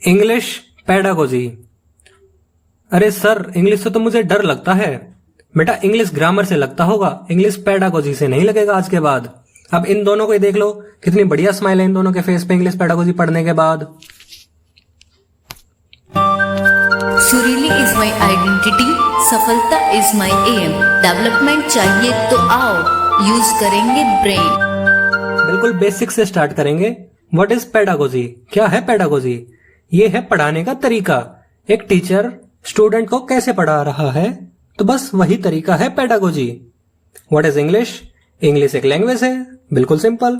English pedagogy. अरे sir, English से तो मुझे डर लगता है। बेटा, इंग्लिश ग्रामर से लगता होगा, इंग्लिश पेडागोजी से नहीं लगेगा आज के बाद। अब इन दोनों को ही देख लो, कितनी बढ़िया स्माइल है इन दोनों के फेस पे इंग्लिश पेडागोजी पढ़ने के बाद। सुरीली इज माई आइडेंटिटी, सफलता इज माई एम, डेवलपमेंट चाहिए तो आओ, यूज करेंगे ब्रेन। बिल्कुल बेसिक से स्टार्ट करेंगे। What is pedagogy? क्या है पेडागोजी? ये है पढ़ाने का तरीका। एक टीचर स्टूडेंट को कैसे पढ़ा रहा है, तो बस वही तरीका है pedagogy. What is English? English एक लैंग्वेज है, बिल्कुल सिंपल।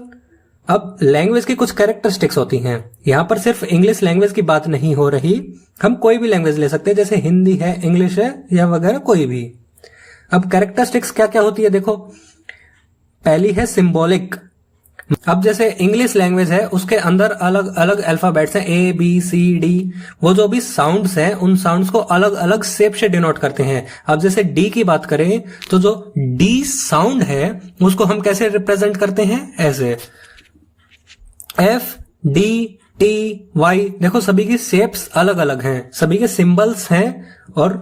अब लैंग्वेज की कुछ कैरेक्टरिस्टिक्स होती हैं। यहां पर सिर्फ इंग्लिश लैंग्वेज की बात नहीं हो रही, हम कोई भी लैंग्वेज ले सकते हैं, जैसे हिंदी है, इंग्लिश है या वगैरह कोई भी। अब कैरेक्टरिस्टिक्स क्या क्या होती है देखो। पहली है सिंबॉलिक। अब जैसे इंग्लिश लैंग्वेज है, उसके अंदर अलग अलग अल्फाबेट्स हैं, ए बी सी डी। वो जो भी साउंड्स हैं, उन साउंड्स को अलग अलग शेप से डिनोट करते हैं। अब जैसे डी की बात करें तो जो डी साउंड है उसको हम कैसे रिप्रेजेंट करते हैं? ऐसे एफ डी टी वाई। देखो, सभी की शेप्स अलग अलग हैं, सभी के सिंबल्स हैं, और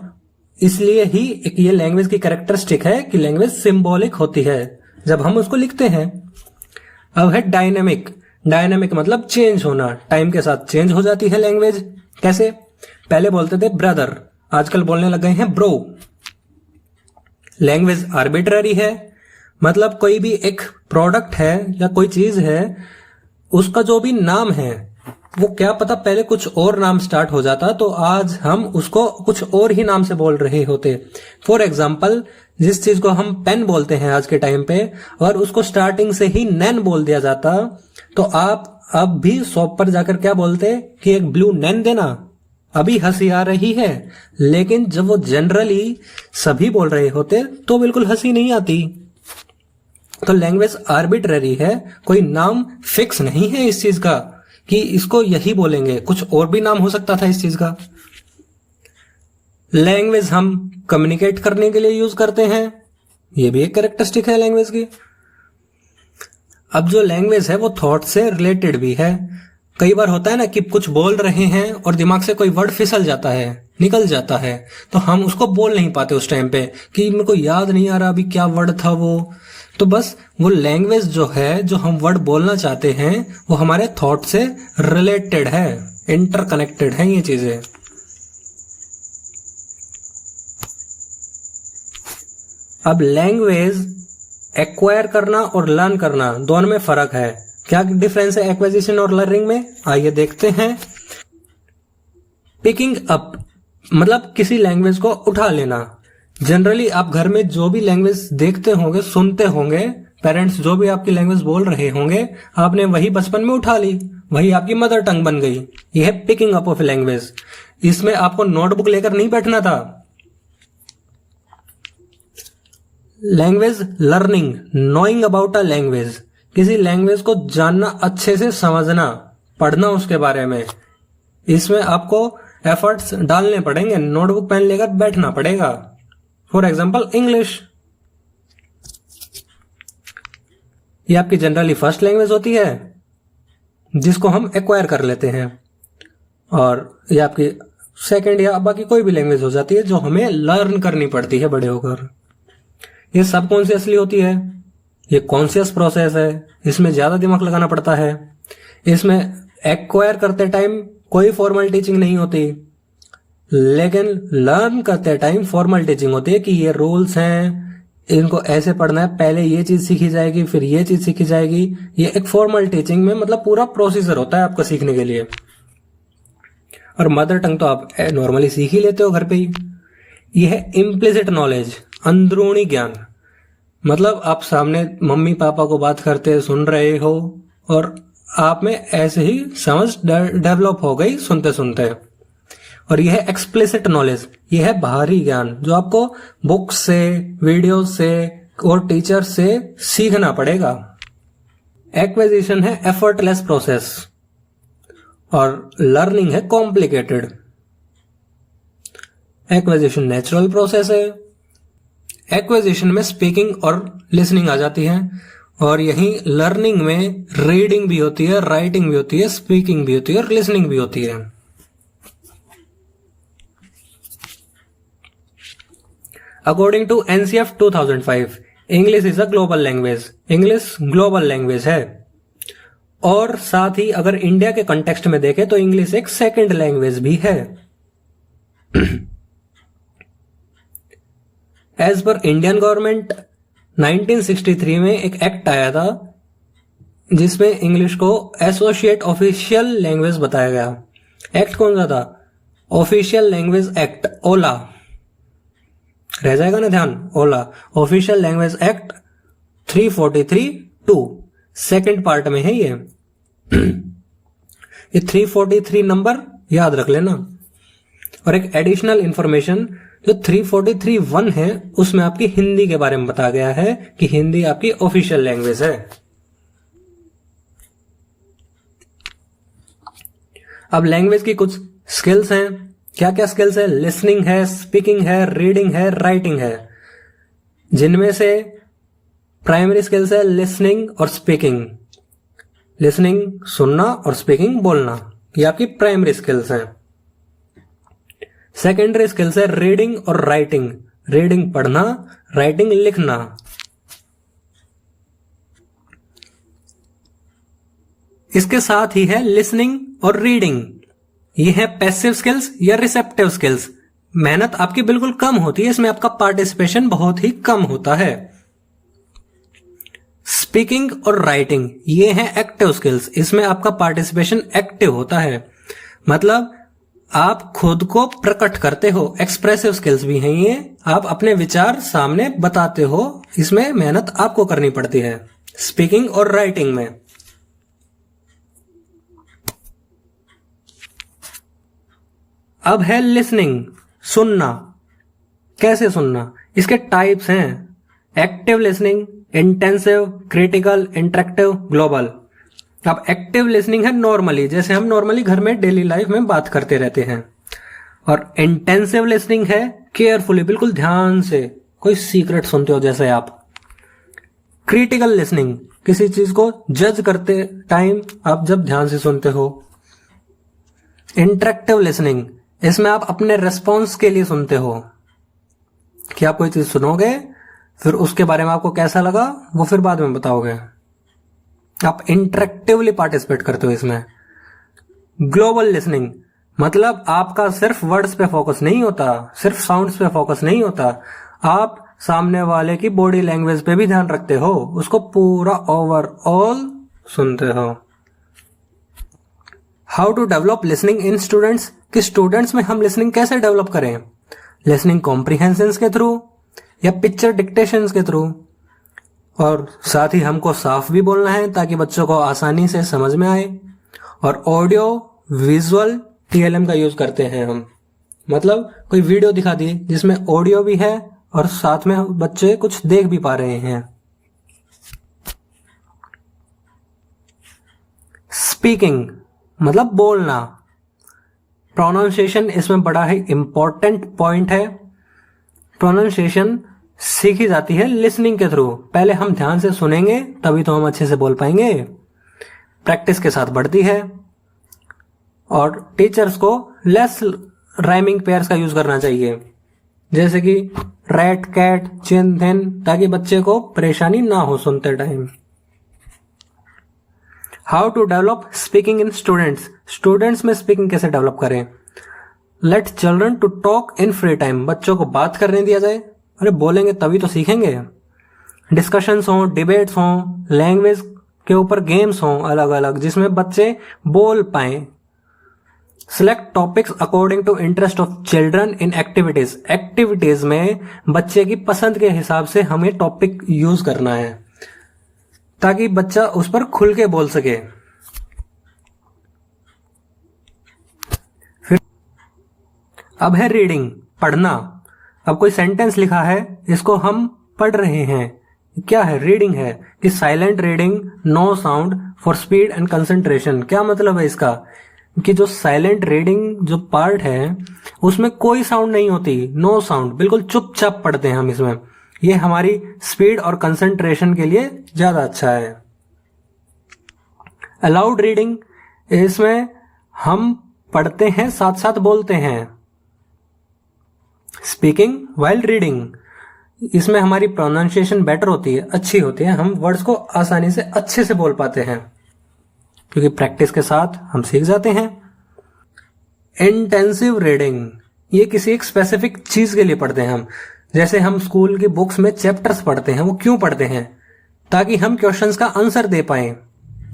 इसलिए ही एक ये लैंग्वेज की कैरेक्टरिस्टिक है कि लैंग्वेज सिंबॉलिक होती है जब हम उसको लिखते हैं। अब है डायनेमिक। डायनेमिक मतलब चेंज होना, टाइम के साथ चेंज हो जाती है लैंग्वेज। कैसे? पहले बोलते थे ब्रदर, आजकल बोलने लग गए हैं ब्रो। लैंग्वेज आर्बिट्ररी है, मतलब कोई भी एक प्रोडक्ट है या कोई चीज है, उसका जो भी नाम है वो क्या पता पहले कुछ और नाम स्टार्ट हो जाता, तो आज हम उसको कुछ और ही नाम से बोल रहे होते। फॉर एग्जाम्पल, जिस चीज को हम पेन बोलते हैं आज के टाइम पे, और उसको स्टार्टिंग से ही नैन बोल दिया जाता, तो आप अब भी शॉप पर जाकर क्या बोलते कि एक ब्लू नैन देना। अभी हंसी आ रही है, लेकिन जब वो जनरली सभी बोल रहे होते तो बिल्कुल हंसी नहीं आती। तो लैंग्वेज आर्बिट्ररी है, कोई नाम फिक्स नहीं है इस चीज का कि इसको यही बोलेंगे, कुछ और भी नाम हो सकता था इस चीज का। लैंग्वेज हम कम्युनिकेट करने के लिए यूज करते हैं, ये भी एक कैरेक्टरिस्टिक है लैंग्वेज की। अब जो लैंग्वेज है वो थॉट से रिलेटेड भी है। कई बार होता है ना कि कुछ बोल रहे हैं और दिमाग से कोई वर्ड फिसल जाता है, निकल जाता है, तो हम उसको बोल नहीं पाते उस टाइम पे कि मेरे को याद नहीं आ रहा अभी क्या वर्ड था वो। तो बस वो लैंग्वेज जो है, जो हम वर्ड बोलना चाहते हैं, वो हमारे थॉट से रिलेटेड है, इंटरकनेक्टेड है ये चीजें। अब लैंग्वेज एक्वायर करना और लर्न करना दोनों में फर्क है। क्या डिफरेंस है एक्वाजिशन और लर्निंग में? आइए देखते हैं। पिकिंग अप मतलब किसी लैंग्वेज को उठा लेना। जनरली आप घर में जो भी लैंग्वेज देखते होंगे, सुनते होंगे, पेरेंट्स जो भी आपकी लैंग्वेज बोल रहे होंगे, आपने वही बचपन में उठा ली, वही आपकी मदर टंग बन गई। यह है पिकिंग अप ऑफ लैंग्वेज। इसमें आपको नोटबुक लेकर नहीं बैठना था। Language learning, knowing about a language, किसी लैंग्वेज को जानना, अच्छे से समझना, पढ़ना उसके बारे में। इसमें आपको एफर्ट्स डालने पड़ेंगे, नोटबुक पेन लेकर बैठना पड़ेगा। फॉर एग्जाम्पल इंग्लिश, ये आपकी जनरली फर्स्ट लैंग्वेज होती है जिसको हम एक्वायर कर लेते हैं, और ये आपकी सेकंड या बाकी कोई भी लैंग्वेज हो जाती है जो हमें लर्न करनी पड़ती है बड़े होकर। ये सब कॉन्शियसली होती है, ये कॉन्शियस प्रोसेस है, इसमें ज्यादा दिमाग लगाना पड़ता है। इसमें एक्वायर करते टाइम कोई फॉर्मल टीचिंग नहीं होती, लेकिन लर्न करते टाइम फॉर्मल टीचिंग होती है कि ये रूल्स हैं, इनको ऐसे पढ़ना है, पहले ये चीज सीखी जाएगी, फिर ये चीज सीखी जाएगी। ये एक फॉर्मल टीचिंग में मतलब पूरा प्रोसीजर होता है आपका सीखने के लिए। और मदर टंग तो आप नॉर्मली सीख ही लेते हो घर पे ही। यह है इम्प्लिसिट नॉलेज, अंदरूनी ज्ञान। मतलब आप सामने मम्मी पापा को बात करते सुन रहे हो, और आप में ऐसे ही समझ डेवलप हो गई सुनते सुनते। और यह है एक्सप्लिसिट नॉलेज, यह है बाहरी ज्ञान जो आपको बुक से, वीडियो से और टीचर से सीखना पड़ेगा। एक्विजिशन है एफर्टलेस प्रोसेस, और लर्निंग है कॉम्प्लिकेटेड। एक्विजिशन नेचुरल प्रोसेस है। एक्विजिशन में स्पीकिंग और लिसनिंग आ जाती है, और यही लर्निंग में रीडिंग भी होती है, राइटिंग भी होती है, स्पीकिंग भी होती है और लिसनिंग भी होती है। According to NCF 2005 English is a global language. English global language है। और साथ ही अगर इंडिया के कंटेक्स्ट में देखें तो इंग्लिश एक सेकंड लैंग्वेज भी है। एज पर इंडियन गवर्नमेंट 1963 में एक एक्ट आया था जिसमें इंग्लिश को एसोसिएट ऑफिशियल लैंग्वेज बताया गया। एक्ट कौन सा था? Official language act, OLA. रह जाएगा ना ध्यान, OLA, official language act 343(2) second part में है ये। ये 343 नंबर याद रख लेना। और एक एडिशनल इंफॉर्मेशन, जो 343(1) है उसमें आपकी हिंदी के बारे में बताया गया है कि हिंदी आपकी ऑफिशियल लैंग्वेज है। अब लैंग्वेज की कुछ स्किल्स हैं। क्या क्या स्किल्स है? लिसनिंग है, स्पीकिंग है, रीडिंग है, राइटिंग है। जिनमें से प्राइमरी स्किल्स है लिसनिंग और स्पीकिंग। लिसनिंग सुनना और स्पीकिंग बोलना, ये आपकी प्राइमरी स्किल्स हैं। सेकेंडरी स्किल्स है रीडिंग और राइटिंग। रीडिंग पढ़ना, राइटिंग लिखना। इसके साथ ही है लिसनिंग और रीडिंग। ये है पैसिव स्किल्स या रिसेप्टिव स्किल्स। मेहनत आपकी बिल्कुल कम होती है, इसमें आपका पार्टिसिपेशन बहुत ही कम होता है। स्पीकिंग और राइटिंग ये है एक्टिव स्किल्स, इसमें आपका पार्टिसिपेशन एक्टिव होता है, मतलब आप खुद को प्रकट करते हो। एक्सप्रेसिव स्किल्स भी हैं ये, आप अपने विचार सामने बताते हो, इसमें मेहनत आपको करनी पड़ती है स्पीकिंग और राइटिंग में। अब है लिसनिंग, सुनना। कैसे सुनना? इसके टाइप्स हैं active listening, intensive, critical, interactive, global. अब एक्टिव लिसनिंग है नॉर्मली, जैसे हम नॉर्मली घर में डेली लाइफ में बात करते रहते हैं। और इंटेंसिव लिसनिंग है केयरफुली, बिल्कुल ध्यान से, कोई सीक्रेट सुनते हो जैसे आप। क्रिटिकल लिसनिंग, किसी चीज को जज करते टाइम आप जब ध्यान से सुनते हो। इंटरेक्टिव लिसनिंग, इसमें आप अपने रेस्पॉन्स के लिए सुनते हो कि आप कोई चीज सुनोगे, फिर उसके बारे में आपको कैसा लगा वो फिर बाद में बताओगे। आप इंटरेक्टिवली पार्टिसिपेट करते हो इसमें। ग्लोबल लिसनिंग, मतलब आपका सिर्फ वर्ड्स पे फोकस नहीं होता, सिर्फ साउंड्स पे फोकस नहीं होता, आप सामने वाले की बॉडी लैंग्वेज पे भी ध्यान रखते हो, उसको पूरा ओवरऑल सुनते हो। How to develop listening in students, कि स्टूडेंट्स में हम लिसनिंग कैसे डेवलप करें? लिसनिंग कॉम्प्रिहेंशन के थ्रू या पिक्चर डिक्टेशन के थ्रू। और साथ ही हमको साफ भी बोलना है ताकि बच्चों को आसानी से समझ में आए। और ऑडियो विजुअल टीएलएम का यूज करते हैं हम, मतलब कोई वीडियो दिखा दी जिसमें ऑडियो भी है और साथ में बच्चे कुछ देख भी पा रहे हैं। स्पीकिंग मतलब बोलना। प्रोनाउंसिएशन इसमें बड़ा ही इंपॉर्टेंट पॉइंट है। प्रोनाउंसिएशन सीखी जाती है लिसनिंग के थ्रू। पहले हम ध्यान से सुनेंगे तभी तो हम अच्छे से बोल पाएंगे, प्रैक्टिस के साथ बढ़ती है। और टीचर्स को लेस राइमिंग पेयर्स का यूज करना चाहिए, जैसे कि रैट, कैट, चिन, थिन, ताकि बच्चे को परेशानी ना हो सुनते time. How to develop speaking in students, students में स्पीकिंग कैसे डेवलप करें? Let children to talk in free time, बच्चों को बात करने दिया जाए। अरे बोलेंगे तभी तो सीखेंगे। डिस्कशंस हो, डिबेट्स हो, लैंग्वेज के ऊपर गेम्स हो अलग अलग जिसमें बच्चे बोल पाए। Select topics according to interest of children in activities, activities में बच्चे की पसंद के हिसाब से हमें टॉपिक यूज करना है ताकि बच्चा उस पर खुल के बोल सके। फिर अब है रीडिंग, पढ़ना। अब कोई सेंटेंस लिखा है, इसको हम पढ़ रहे हैं, क्या है? रीडिंग है। कि silent reading, no sound for speed and concentration. क्या मतलब है इसका? कि जो साइलेंट रीडिंग जो पार्ट है उसमें कोई साउंड नहीं होती, नो साउंड, बिल्कुल चुपचाप पढ़ते हैं हम इसमें। ये हमारी स्पीड और कंसंट्रेशन के लिए ज्यादा अच्छा है। अलाउड रीडिंग, इसमें हम पढ़ते हैं साथ साथ बोलते हैं। स्पीकिंग व्हाइल रीडिंग, इसमें हमारी प्रोनाउंसिएशन बेटर होती है, अच्छी होती है, हम वर्ड्स को आसानी से अच्छे से बोल पाते हैं क्योंकि प्रैक्टिस के साथ हम सीख जाते हैं। इंटेंसिव रीडिंग, ये किसी एक स्पेसिफिक चीज के लिए पढ़ते हैं हम। जैसे हम स्कूल की बुक्स में चैप्टर्स पढ़ते हैं, वो क्यों पढ़ते हैं? ताकि हम क्वेश्चंस का आंसर दे पाए,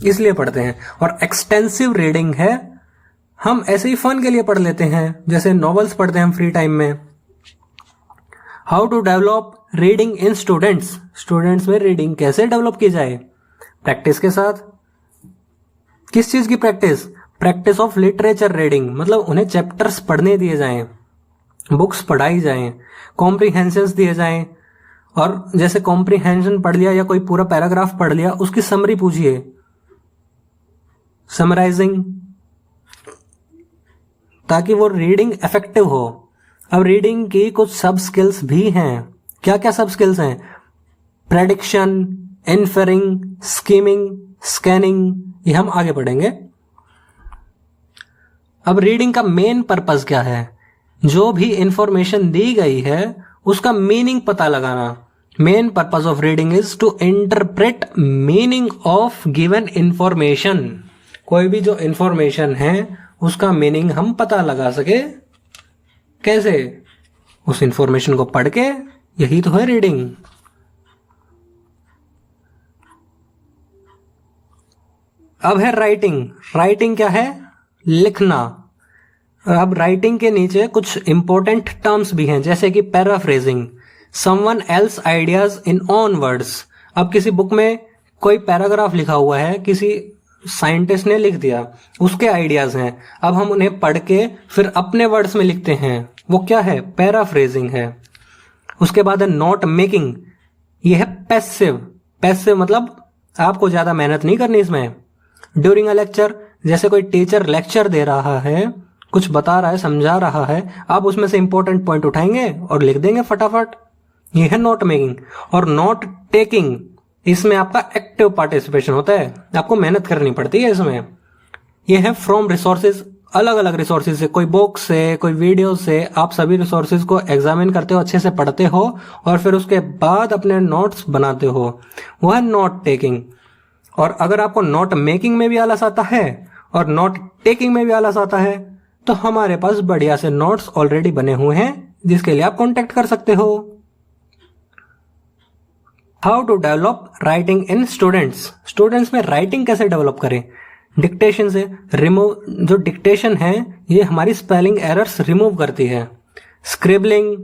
इसलिए पढ़ते हैं। और एक्सटेंसिव रीडिंग है, हम ऐसे ही फन के लिए पढ़ लेते हैं, जैसे नॉवेल्स पढ़ते हैं हम फ्री टाइम में। How to develop reading in students, students में रीडिंग कैसे डेवलप की जाए? प्रैक्टिस के साथ। किस चीज की practice? Practice of literature reading, मतलब उन्हें चैप्टर्स पढ़ने दिए जाएं, बुक्स पढ़ाई जाएं, कॉम्प्रीहेंशंस दिए जाएं। और जैसे कॉम्प्रीहेंशन पढ़ लिया या कोई पूरा पैराग्राफ पढ़ लिया, उसकी समरी पूछिए, समराइजिंग, ताकि वो रीडिंग इफेक्टिव हो। अब रीडिंग की कुछ सब स्किल्स भी हैं। क्या क्या सब स्किल्स हैं? प्रेडिक्शन, इन्फेरिंग, स्कीमिंग, स्कैनिंग, ये हम आगे पढ़ेंगे। अब रीडिंग का मेन पर्पस क्या है? जो भी इंफॉर्मेशन दी गई है उसका मीनिंग पता लगाना। Main purpose of reading is to interpret meaning of given information. कोई भी जो इंफॉर्मेशन है उसका मीनिंग हम पता लगा सके। कैसे? उस इंफॉर्मेशन को पढ़ के, यही तो है रीडिंग। अब है राइटिंग। राइटिंग क्या है? लिखना। अब राइटिंग के नीचे कुछ इंपॉर्टेंट टर्म्स भी हैं, जैसे कि paraphrasing, someone else ideas in own words. अब किसी बुक में कोई पैराग्राफ लिखा हुआ है, किसी साइंटिस्ट ने लिख दिया, उसके आइडियाज हैं, अब हम उन्हें पढ़ के फिर अपने वर्ड्स में लिखते हैं, वो क्या है? पैराफ्रेजिंग है। उसके बाद है नोट मेकिंग, ये है पैसिव। पैसिव मतलब आपको ज्यादा मेहनत नहीं करनी इसमें। ड्यूरिंग अ लेक्चर, जैसे कोई टीचर लेक्चर दे रहा है, कुछ बता रहा है, समझा रहा है, आप उसमें से इंपॉर्टेंट पॉइंट उठाएंगे और लिख देंगे फटाफट, ये है नोट मेकिंग। और नोट टेकिंग, इसमें आपका एक्टिव पार्टिसिपेशन होता है, आपको मेहनत करनी पड़ती है इसमें। ये है फ्रॉम रिसोर्सेज, अलग अलग रिसोर्सेज से, कोई बुक से, कोई वीडियो से, आप सभी रिसोर्सेज को एग्जामिन करते हो, अच्छे से पढ़ते हो और फिर उसके बाद अपने नोट्स बनाते हो, वो है नोट टेकिंग। और अगर आपको नोट मेकिंग में भी आलस आता है और नोट टेकिंग में भी आलस आता है, तो हमारे पास बढ़िया से नोट्स ऑलरेडी बने हुए हैं, जिसके लिए आप कांटेक्ट कर सकते हो। How to develop writing in students, students में राइटिंग कैसे डेवलप करें? डिक्टेशन से। रिमूव, जो डिक्टेशन है ये हमारी स्पेलिंग एरर्स रिमूव करती है। स्क्रिबलिंग,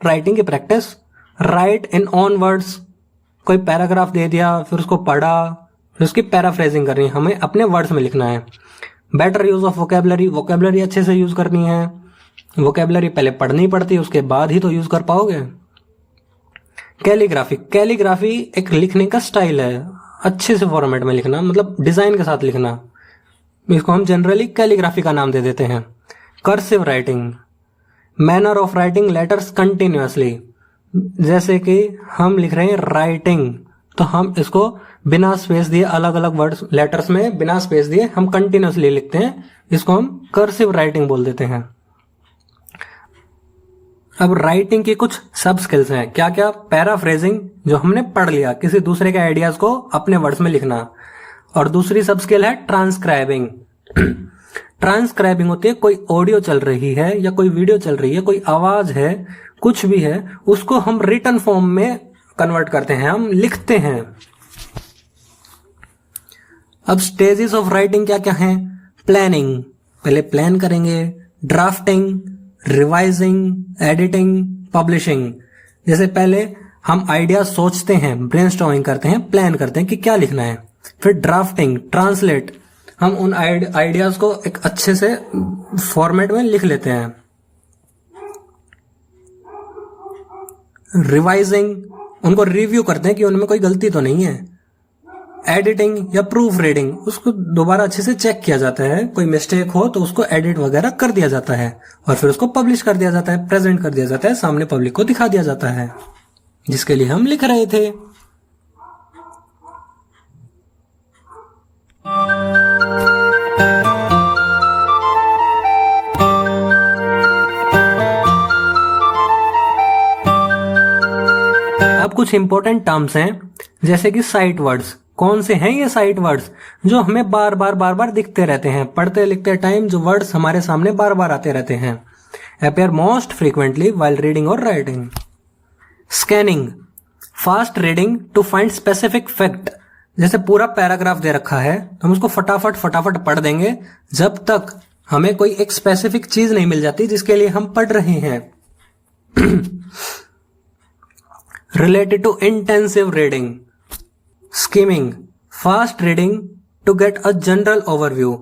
राइटिंग की प्रैक्टिस। राइट इन ओन वर्ड्स, कोई पैराग्राफ दे दिया, फिर उसको पढ़ा, फिर उसकी पैराफ्रेजिंग करनी है, हमें अपने वर्ड्स में लिखना है। Better use of vocabulary, vocabulary अच्छे से यूज करनी है। वोकेबलरी पहले पढ़नी पड़ती है, उसके बाद ही तो यूज कर पाओगे। कैलीग्राफी, कैलीग्राफी एक लिखने का स्टाइल है, अच्छे से फॉर्मेट में लिखना, मतलब डिजाइन के साथ लिखना, इसको हम जनरली कैलीग्राफी का नाम दे देते हैं। Cursive writing, manner of writing letters continuously, जैसे कि हम लिख रहे हैं राइटिंग, तो हम इसको बिना स्पेस दिए, अलग अलग वर्ड्स लेटर्स में बिना स्पेस दिए हम कंटिन्यूअसली लिखते हैं, इसको हम कर्सिव राइटिंग बोल देते हैं। अब राइटिंग की कुछ सब स्किल्स हैं। क्या क्या? पैराफ्रेजिंग, जो हमने पढ़ लिया, किसी दूसरे के आइडियाज को अपने वर्ड्स में लिखना। और दूसरी सब स्किल है ट्रांसक्राइबिंग। ट्रांसक्राइबिंग होती है, कोई ऑडियो चल रही है या कोई वीडियो चल रही है, कोई आवाज है, कुछ भी है, उसको हम रिटन फॉर्म में कन्वर्ट करते हैं, हम लिखते हैं। अब स्टेजेस ऑफ राइटिंग क्या क्या हैं? प्लानिंग, पहले प्लान करेंगे, ड्राफ्टिंग, रिवाइजिंग, एडिटिंग, पब्लिशिंग। जैसे पहले हम आइडिया सोचते हैं, ब्रेनस्टॉर्मिंग करते हैं, प्लान करते हैं कि क्या लिखना है। फिर ड्राफ्टिंग, ट्रांसलेट, हम उन आइडियाज को एक अच्छे से फॉर्मेट में लिख लेते हैं। रिवाइजिंग, उनको रिव्यू करते हैं कि उनमें कोई गलती तो नहीं है। एडिटिंग या प्रूफ रीडिंग, उसको दोबारा अच्छे से चेक किया जाता है, कोई मिस्टेक हो तो उसको एडिट वगैरह कर दिया जाता है और फिर उसको पब्लिश कर दिया जाता है, प्रेजेंट कर दिया जाता है, सामने पब्लिक को दिखा दिया जाता है, जिसके लिए हम लिख रहे थे। कुछ इंपॉर्टेंट टर्म्स हैं, जैसे कि साइट वर्ड्स। कौन से हैं ये साइट वर्ड्स? जो हमें बार बार दिखते रहते हैं, पढ़ते लिखते टाइम जो वर्ड्स हमारे सामने बार बार आते रहते हैं। Appear most frequently while reading और writing. Scanning, fast reading to find specific fact. जैसे पूरा पैराग्राफ दे रखा है तो हम उसको फटाफट पढ़ देंगे जब तक हमें कोई एक स्पेसिफिक चीज नहीं मिल जाती जिसके लिए हम पढ़ रहे हैं। Related to intensive reading. Skimming, fast reading to get a general overview.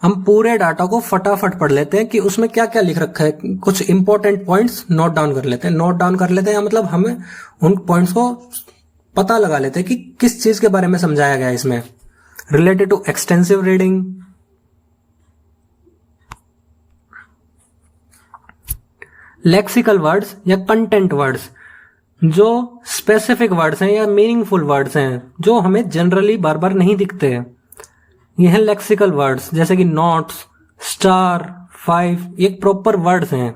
हम पूरे डाटा को फटाफट पढ़ लेते हैं कि उसमें क्या क्या लिख रखा है, कुछ इंपॉर्टेंट पॉइंट्स नोट डाउन कर लेते हैं, मतलब हमें उन पॉइंट्स को पता लगा लेते हैं कि किस चीज के बारे में समझाया गया है इसमें। Related to extensive reading. Lexical words या कंटेंट वर्ड्स, जो स्पेसिफिक वर्ड्स हैं या मीनिंगफुल वर्ड्स हैं जो हमें जनरली बार बार नहीं दिखते। ये हैं लेक्सिकल वर्ड्स, जैसे कि नोट्स, स्टार, 5, ये प्रॉपर वर्ड्स हैं।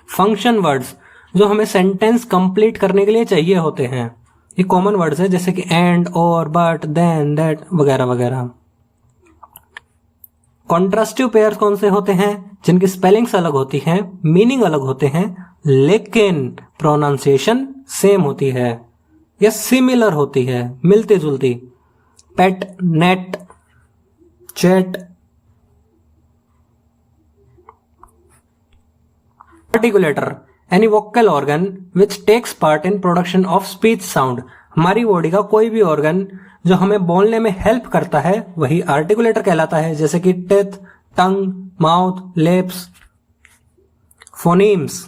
फंक्शन वर्ड्स, जो हमें सेंटेंस कंप्लीट करने के लिए चाहिए होते हैं। ये कॉमन वर्ड्स हैं, जैसे कि एंड, और, बट, देन, दैट वगैरह वगैरह। कॉन्ट्रास्टिव पेयर्स कौन से होते हैं? जिनकी स्पेलिंग्स अलग होती हैं, मीनिंग अलग होते हैं, लेकिन प्रोनाउंसिएशन सेम होती है या सिमिलर होती है, मिलती जुलती। Pet, net, chat. Articulator, any vocal organ which takes part in production of speech sound. हमारी बॉडी का कोई भी ऑर्गन जो हमें बोलने में हेल्प करता है वही आर्टिकुलेटर कहलाता है, जैसे कि टेथ, टंग, माउथ, लिप्स। फोनीम्स,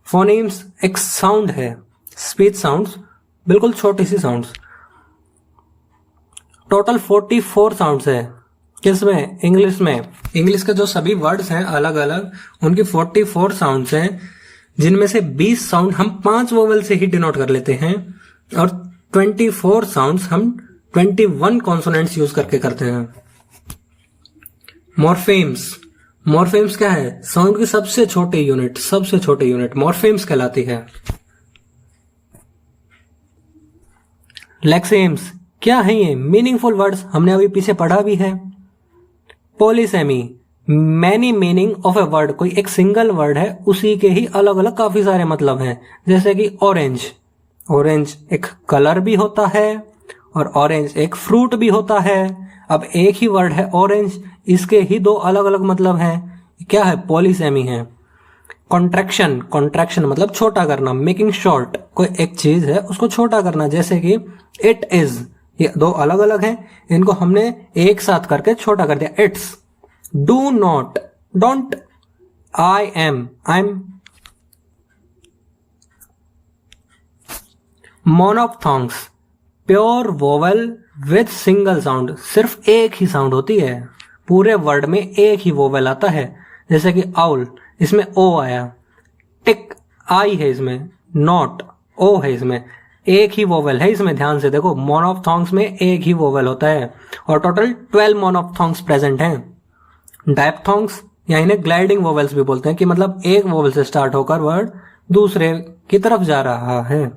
फोनीम्स एक साउंड है, स्पीच साउंड्स, बिल्कुल छोटी सी साउंड्स। टोटल 44 साउंड्स है। किसमें? इंग्लिश में। इंग्लिश के जो सभी वर्ड्स हैं अलग अलग, उनकी 44 साउंड्स हैं, जिनमें से 20 साउंड हम 5 वोवेल से ही डिनोट कर लेते हैं और 24 साउंड्स हम 21 कॉन्सोनेंट्स यूज करके करते हैं। मॉर्फेम्स, मॉर्फेम्स क्या है? साउंड की सबसे छोटी यूनिट मॉर्फेम्स कहलाती है। लेक्सेम्स क्या है? ये मीनिंगफुल वर्ड्स, हमने अभी पीछे पढ़ा भी है। Polysemy, many meaning of a word, कोई एक सिंगल वर्ड है उसी के ही अलग अलग काफी सारे मतलब हैं, जैसे कि ऑरेंज, ऑरेंज एक कलर भी होता है और ऑरेंज एक फ्रूट भी होता है। अब एक ही वर्ड है ऑरेंज, इसके ही 2 अलग अलग मतलब हैं, क्या है? पॉलीसेमी है। कॉन्ट्रैक्शन, कॉन्ट्रैक्शन मतलब छोटा करना, मेकिंग शॉर्ट, कोई एक चीज है उसको छोटा करना, जैसे कि इट इज, ये 2 अलग अलग हैं, इनको हमने एक साथ करके छोटा कर दिया, it's. Do not, don't, I am, monophthongs, pure vowel with single sound, सिर्फ एक ही साउंड होती है, पूरे वर्ड में एक ही वोवेल आता है, जैसे कि आउल, इसमें ओ आया। टिक, आई है इसमें, नॉट, ओ है इसमें, एक ही वोवेल है इसमें, ध्यान से देखो। मोनोप्थॉन्ग्स में एक ही वोवेल होता है और टोटल 12 मोनोप्थॉन्ग्स प्रेजेंट हैं। डायप्थॉन्ग्स या इन्हें ग्लाइडिंग वोवेल्स भी बोलते हैं, कि मतलब एक वोवेल से स्टार्ट होकर वर्ड दूसरे की तरफ जा रहा है।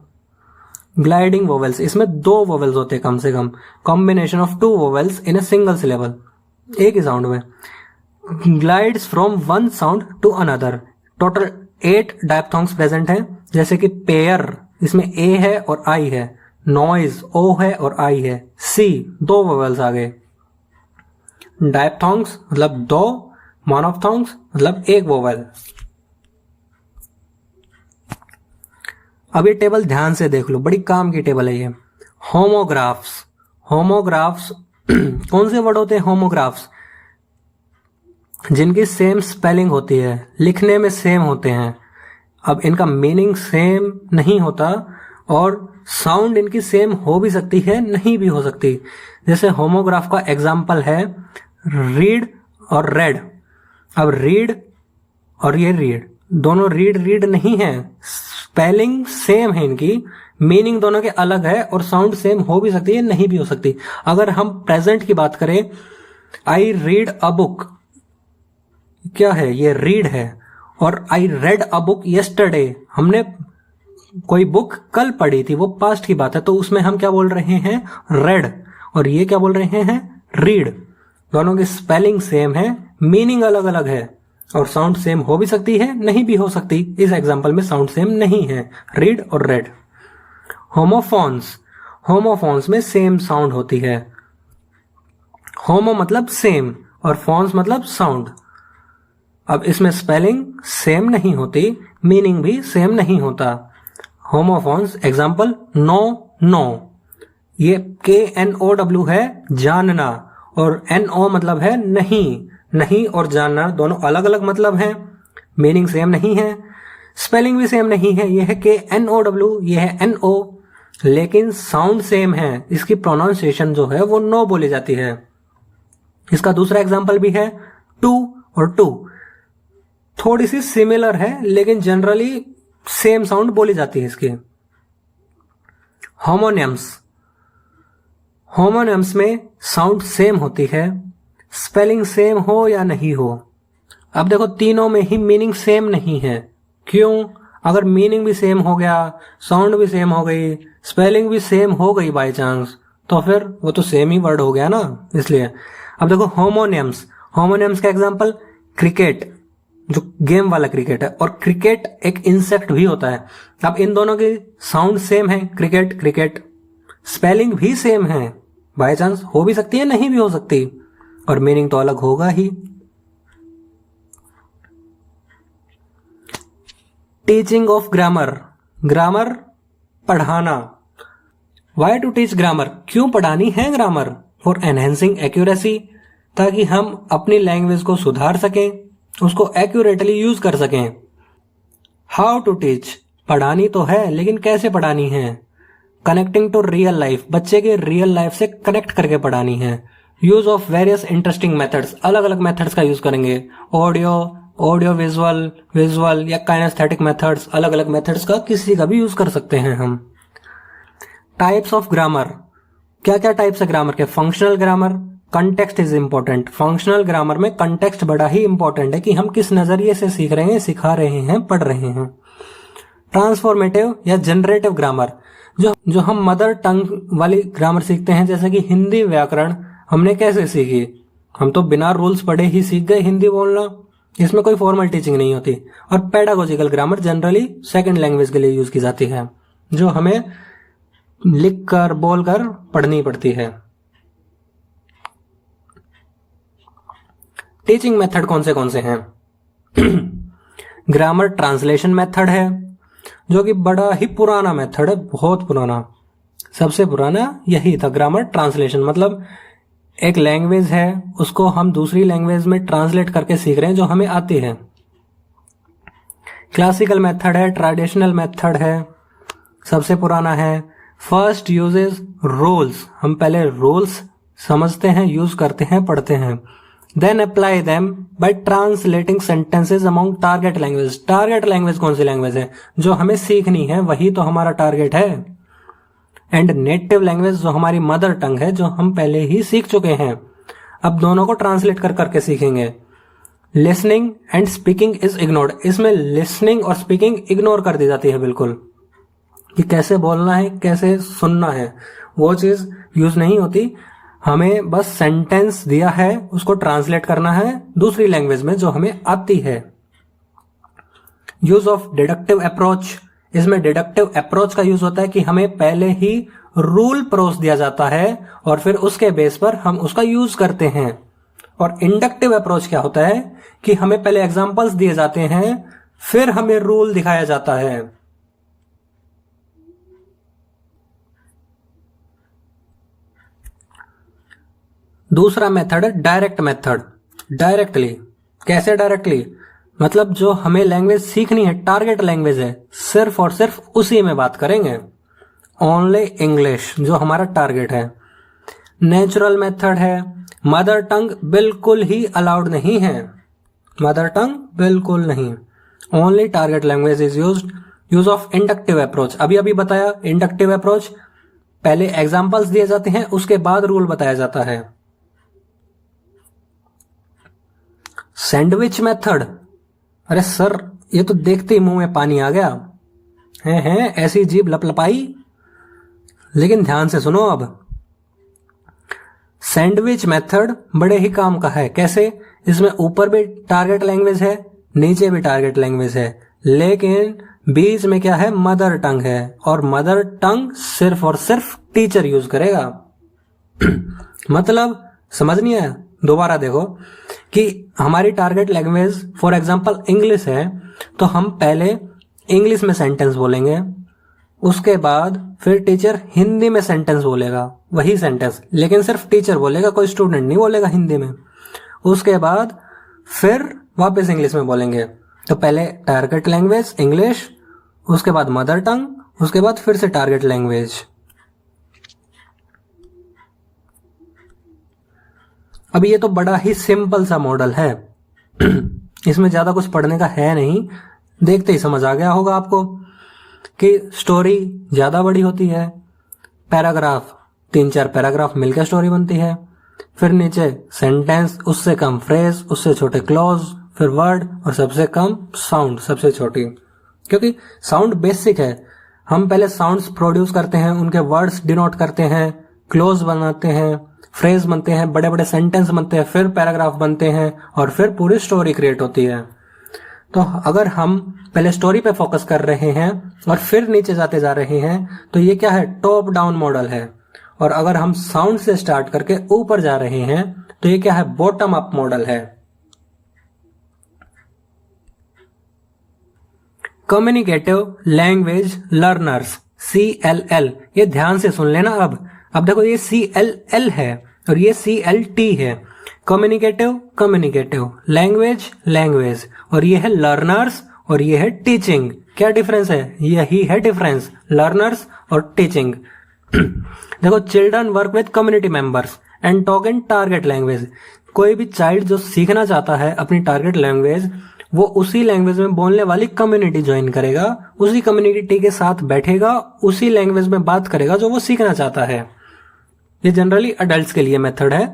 ग्लाइडिंग वोवेल्स, इसमें 2 वोवेल्स होते हैं कम से कम, combination of 2 vowels in a single syllable, एक ही साउंड में। Glides from one sound to another, total 8 diphthongs present हैं, जैसे कि पेयर, इसमें ए है और आई है, नॉइज, ओ है और आई है, सी, 2 वोवेल्स आ गए। डायप्थॉन्ग्स मतलब 2, मोनोप्थॉन्ग्स मतलब 1 वोवेल। अब ये टेबल ध्यान से देख लो, बड़ी काम की टेबल है ये। होमोग्राफ्स, होमोग्राफ्स कौन से वर्ड होते हैं? होमोग्राफ्स जिनकी सेम स्पेलिंग होती है, लिखने में सेम होते हैं। अब इनका मीनिंग सेम नहीं होता और साउंड इनकी सेम हो भी सकती है, नहीं भी हो सकती। जैसे होमोग्राफ का एग्जाम्पल है रीड और रेड। अब रीड और ये रीड, दोनों रीड नहीं है, स्पेलिंग सेम है इनकी, मीनिंग दोनों के अलग है और साउंड सेम हो भी सकती है, नहीं भी हो सकती। अगर हम प्रेजेंट की बात करें, आई रीड अ बुक, क्या है? ये रीड है। और I read a book yesterday, हमने कोई बुक कल पढ़ी थी, वो पास्ट की बात है, तो उसमें हम क्या बोल रहे हैं, रेड, और ये क्या बोल रहे हैं, रीड। दोनों की स्पेलिंग सेम है, मीनिंग अलग अलग है, और साउंड सेम हो भी सकती है, नहीं भी हो सकती। इस एग्जांपल में साउंड सेम नहीं है, रीड और रेड। होमोफोन्स, होमोफोन्स में सेम साउंड होती है। होमो मतलब सेम और फोन्स मतलब साउंड। अब इसमें स्पेलिंग सेम नहीं होती, मीनिंग भी सेम नहीं होता। होमोफोन्स एग्जांपल नो, नो, ये KNOW है जानना, और NO मतलब है नहीं। नहीं और जानना दोनों अलग अलग मतलब हैं, मीनिंग सेम नहीं है, स्पेलिंग भी सेम नहीं है। ये है KNOW, ये है NO, लेकिन साउंड सेम है। इसकी प्रोनाउंसिएशन जो है वो नो बोली जाती है। इसका दूसरा एग्जांपल भी है टू और टू, थोड़ी सी सिमिलर है लेकिन जनरली सेम साउंड बोली जाती है इसकी। होमोनिम्स, होमोनिम्स में साउंड सेम होती है, स्पेलिंग सेम हो या नहीं हो। अब देखो तीनों में ही मीनिंग सेम नहीं है। क्यों? अगर मीनिंग भी सेम हो गया, साउंड भी सेम हो गई, स्पेलिंग भी सेम हो गई बाय चांस, तो फिर वो तो सेम ही वर्ड हो गया ना, इसलिए। अब देखो होमोनिम्स, होमोनिम्स का एग्जांपल क्रिकेट, जो गेम वाला क्रिकेट है, और क्रिकेट एक इंसेक्ट भी होता है। अब इन दोनों की साउंड सेम है, क्रिकेट क्रिकेट, स्पेलिंग भी सेम है, बाय चांस हो भी सकती है, नहीं भी हो सकती, और मीनिंग तो अलग होगा ही। टीचिंग ऑफ ग्रामर, ग्रामर पढ़ाना। वाई टू टीच ग्रामर, क्यों पढ़ानी है ग्रामर? फॉर एनहेंसिंग एक्यूरेसी, ताकि हम अपनी लैंग्वेज को सुधार सकें, उसको एक्यूरेटली यूज कर सकें। हाउ टू टीच, पढ़ानी तो है लेकिन कैसे पढ़ानी है? कनेक्टिंग टू रियल लाइफ, बच्चे के रियल लाइफ से कनेक्ट करके पढ़ानी है। Use of various interesting methods, अलग अलग मेथड्स का यूज करेंगे। ऑडियो, ऑडियो विजुअल, विजुअल या काइनेस्थेटिक मेथड्स, अलग अलग मेथड्स का किसी का भी यूज कर सकते हैं हम। टाइप्स ऑफ ग्रामर, क्या क्या टाइप्स है ग्रामर के? Functional grammar, context is important. Functional grammar में कंटेक्स्ट बड़ा ही इंपॉर्टेंट है कि हम किस नजरिए से सीख रहे हैं, सिखा रहे हैं, पढ़ रहे हैं। ट्रांसफॉर्मेटिव या जनरेटिव ग्रामर, जो हम मदर टंग वाली ग्रामर सीखते हैं, जैसे कि हिंदी व्याकरण हमने कैसे सीखी? हम तो बिना रूल्स पढ़े ही सीख गए हिंदी बोलना, इसमें कोई फॉर्मल टीचिंग नहीं होती। और pedagogical grammar generally second language के लिए यूज की जाती है, जो हमें लिख कर बोल कर पढ़नी पड़ती है। टीचिंग मेथड कौन से हैं? ग्रामर ट्रांसलेशन मेथड है, जो कि बड़ा ही पुराना मेथड है, बहुत पुराना। सबसे पुराना यही था, ग्रामर ट्रांसलेशन। मतलब एक लैंग्वेज है, उसको हम दूसरी लैंग्वेज में ट्रांसलेट करके सीख रहे हैं, जो हमें आती है। क्लासिकल मेथड है, ट्रेडिशनल मेथड है, सबसे पुराना है। फर्स्ट यूजेस रूल्स, हम पहले रूल्स समझते हैं, यूज करते हैं, पढ़ते हैं। Then apply them by translating sentences among target language. Target language कौन सी लैंग्वेज है? जो हमें सीखनी है, वही तो हमारा टारगेट है। एंड नेटिव लैंग्वेज, जो हमारी मदर टंग है, जो हम पहले ही सीख चुके हैं। अब दोनों को ट्रांसलेट कर करके सीखेंगे। Listening and speaking is ignored, इसमें लिसनिंग और स्पीकिंग इग्नोर कर दी जाती है बिल्कुल, कि कैसे बोलना है, कैसे सुनना है, वो चीज यूज नहीं होती। हमें बस सेंटेंस दिया है, उसको ट्रांसलेट करना है दूसरी लैंग्वेज में जो हमें आती है। यूज ऑफ डिडक्टिव अप्रोच, इसमें डिडक्टिव अप्रोच का यूज होता है कि हमें पहले ही रूल परोस दिया जाता है और फिर उसके बेस पर हम उसका यूज करते हैं। और इंडक्टिव अप्रोच क्या होता है कि हमें पहले एग्जांपल्स दिए जाते हैं, फिर हमें रूल दिखाया जाता है। दूसरा मेथड है डायरेक्ट मेथड। डायरेक्टली, कैसे डायरेक्टली? मतलब जो हमें लैंग्वेज सीखनी है, टारगेट लैंग्वेज है, सिर्फ और सिर्फ उसी में बात करेंगे। ओनली इंग्लिश, जो हमारा टारगेट है। नेचुरल मेथड है, मदर टंग बिल्कुल ही अलाउड नहीं है, मदर टंग बिल्कुल नहीं। Only target language is used. Use of inductive approach, अभी अभी बताया इंडक्टिव अप्रोच, पहले एग्जांपल्स दिए जाते हैं, उसके बाद रूल बताया जाता है। सैंडविच मेथड, अरे सर ये तो देखते ही मुंह में पानी आ गया। हैं ऐसी जीभ लपलपाई। लेकिन ध्यान से सुनो अब। सैंडविच मेथड बड़े ही काम का है। कैसे? इसमें ऊपर भी टारगेट लैंग्वेज है, नीचे भी टारगेट लैंग्वेज है, लेकिन बीच में क्या है? मदर टंग है। और मदर टंग सिर्फ और सिर्फ टीचर यूज करेगा। मतलब समझ नहीं आया? दोबारा देखो कि हमारी target language for example English है, तो हम पहले इंग्लिश में सेंटेंस बोलेंगे, उसके बाद फिर टीचर हिंदी में सेंटेंस बोलेगा, वही सेंटेंस, लेकिन सिर्फ टीचर बोलेगा, कोई स्टूडेंट नहीं बोलेगा हिंदी में। उसके बाद फिर वापस इंग्लिश में बोलेंगे। तो पहले टारगेट लैंग्वेज इंग्लिश, उसके बाद मदर टंग, उसके बाद फिर से टारगेट लैंग्वेज। अब ये तो बड़ा ही सिंपल सा मॉडल है। इसमें ज्यादा कुछ पढ़ने का है नहीं, देखते ही समझ आ गया होगा आपको कि स्टोरी ज्यादा बड़ी होती है, पैराग्राफ 3-4 पैराग्राफ मिलकर स्टोरी बनती है, फिर नीचे सेंटेंस, उससे कम फ्रेज, उससे छोटे क्लॉज, फिर वर्ड, और सबसे कम साउंड, सबसे छोटी। क्योंकि साउंड बेसिक है, हम पहले साउंड्स प्रोड्यूस करते हैं, उनके वर्ड्स डिनोट करते हैं, क्लोज बनाते हैं, फ्रेज बनते हैं, बड़े बड़े सेंटेंस बनते हैं, फिर पैराग्राफ बनते हैं, और फिर पूरी स्टोरी क्रिएट होती है। तो अगर हम पहले स्टोरी पे फोकस कर रहे हैं और फिर नीचे जाते जा रहे हैं, तो ये क्या है? टॉप डाउन मॉडल है। और अगर हम साउंड से स्टार्ट करके ऊपर जा रहे हैं, तो ये क्या है? बॉटम अप मॉडल है। कम्युनिकेटिव लैंग्वेज लर्नर्स, CLL, ये ध्यान से सुन लेना। अब देखो, ये CLL है और ये CLT है। कम्युनिकेटिव, लैंग्वेज, और ये है लर्नर्स और ये है टीचिंग। क्या डिफरेंस है? यही है डिफरेंस, लर्नर्स और टीचिंग। देखो, children work with community members and talk in target language. कोई भी चाइल्ड जो सीखना चाहता है अपनी टारगेट लैंग्वेज, वो उसी लैंग्वेज में बोलने वाली कम्युनिटी ज्वाइन करेगा, उसी कम्युनिटी के साथ बैठेगा, उसी लैंग्वेज में बात करेगा जो वो सीखना चाहता है। ये जनरली अडल्ट्स के लिए मेथड है।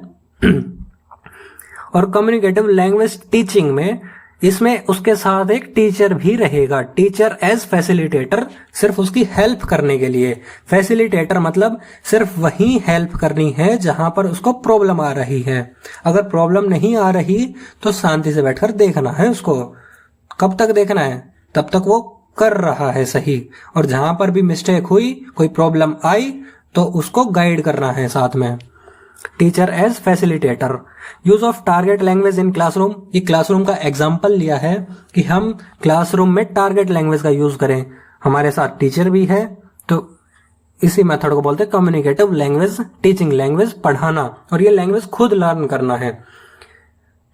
और कम्युनिकेटिव लैंग्वेज टीचिंग में, इसमें उसके साथ एक टीचर भी रहेगा, टीचर एज फैसिलिटेटर, सिर्फ उसकी हेल्प करने के लिए। फैसिलिटेटर मतलब सिर्फ वही हेल्प करनी है जहां पर उसको प्रॉब्लम आ रही है। अगर प्रॉब्लम नहीं आ रही तो शांति से बैठकर देखना है उसको। कब तक देखना है? तब तक वो कर रहा है सही, और जहां पर भी मिस्टेक हुई, कोई प्रॉब्लम आई, तो उसको गाइड करना है साथ में। Teacher as facilitator. Use of target language in classroom, ये क्लासरूम का एग्जाम्पल लिया है कि हम क्लासरूम में टारगेट लैंग्वेज का यूज करें, हमारे साथ टीचर भी है, तो इसी मेथड को बोलते हैं कम्युनिकेटिव लैंग्वेज टीचिंग, लैंग्वेज पढ़ाना, और ये लैंग्वेज खुद लर्न करना है।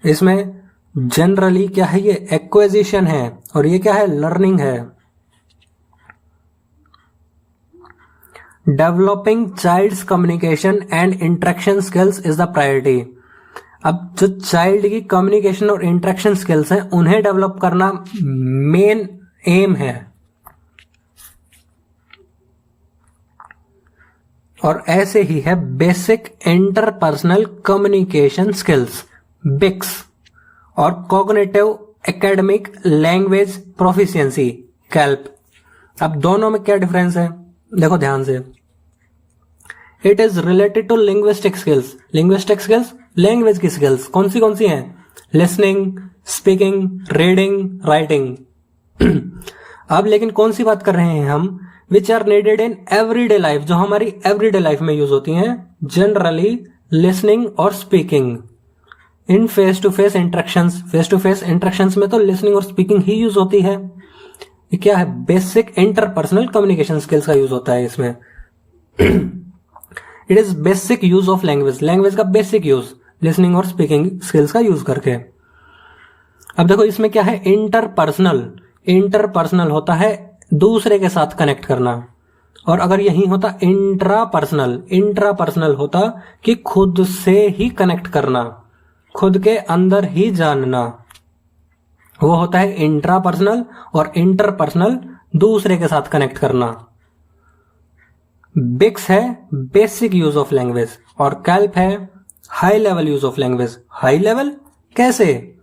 इसमें जनरली क्या है? ये एक्विजिशन है और ये क्या है? लर्निंग है। Developing child's communication and interaction skills is the priority. अब जो चाइल्ड की कम्युनिकेशन और इंटरेक्शन स्किल्स हैं, उन्हें डेवलप करना मेन एम है। और ऐसे ही है basic interpersonal communication skills, BICS, और cognitive academic language proficiency, CALP. अब दोनों में क्या डिफरेंस है? देखो ध्यान से। It is related to linguistic skills. Linguistic skills language की स्किल्स कौन सी हैं? Listening, speaking, reading, writing. अब लेकिन कौन सी बात कर रहे हैं हम? Which are needed in everyday life, जो हमारी एवरीडे लाइफ में यूज होती हैं। जनरली लिसनिंग और speaking. In face to face interactions में तो लिसनिंग और स्पीकिंग ही यूज होती है। ये क्या है? बेसिक इंटरपर्सनल कम्युनिकेशन स्किल्स का यूज होता है इसमें। It is basic use of language का बेसिक यूज, लिसनिंग और स्पीकिंग स्किल्स का यूज करके। अब देखो इसमें क्या है? इंटरपर्सनल होता है दूसरे के साथ कनेक्ट करना, और अगर यही होता इंट्रापर्सनल होता कि खुद से ही कनेक्ट करना, खुद के अंदर ही जानना। वो होता है इंट्रापर्सनल, और इंटरपर्सनल दूसरे के साथ कनेक्ट करना। बिक्स है बेसिक यूज ऑफ लैंग्वेज, और कैल्प है high level use of language. High level कैसे?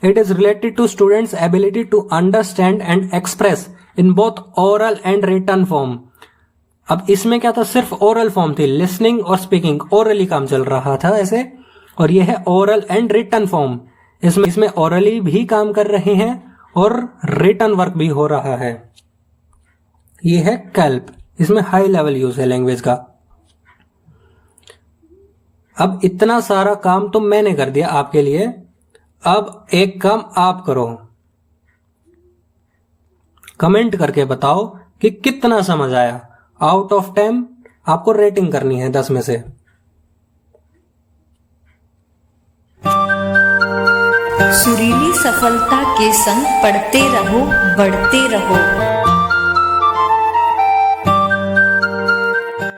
It is related to students ability to understand and express in both oral and written form. अब इसमें क्या था, सिर्फ ओरल फॉर्म थी, लिसनिंग और स्पीकिंग, ओरली काम चल रहा था ऐसे, और ये है ओरल एंड रिटन फॉर्म। इसमें ओरली भी काम कर रहे हैं और रिटन वर्क भी हो रहा है। ये है कैल्प, इसमें हाई लेवल यूज है लैंग्वेज का। अब इतना सारा काम तो मैंने कर दिया आपके लिए, अब एक काम आप करो, कमेंट करके बताओ कि कितना समझ आया। आउट ऑफ 10 आपको रेटिंग करनी है 10 में से। सुरीली सफलता के संग पढ़ते रहो, बढ़ते रहो।